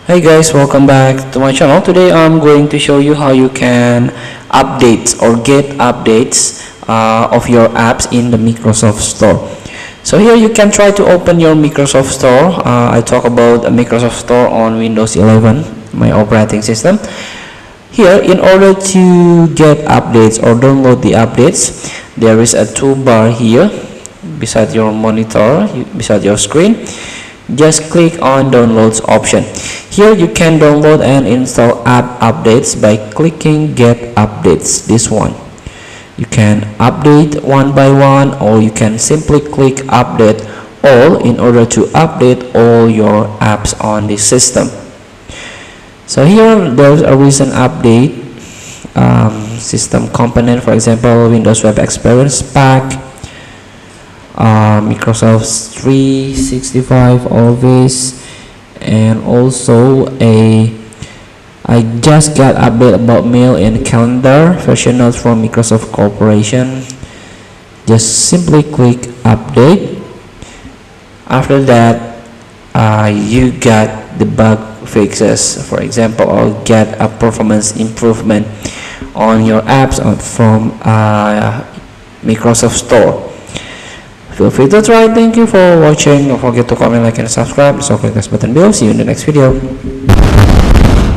Hey guys, welcome back to my channel. Today I'm going to show you how you can update or get updates of your apps in the Microsoft Store. So here you can try to open your Microsoft Store. I talk about a Microsoft Store on Windows 11, my operating system. Here, in order to get updates or download the updates, there is a toolbar here beside your monitor, beside your screen. Just click on downloads option. Here you can download and install app updates by clicking get updates, this one. You can update one by one, or you can simply click update all in order to update all your apps on the system. So here there's a recent update, system component, for example Windows Web Experience Pack, Microsoft 365 Office, and also I just got update about mail and calendar version notes from Microsoft Corporation. Just simply click update. After that, you got the bug fixes, for example, or get a performance improvement on your apps from Microsoft Store. Feel free to try. Thank you for watching. Don't forget to comment, like, and subscribe. So click this button below. See you in the next video.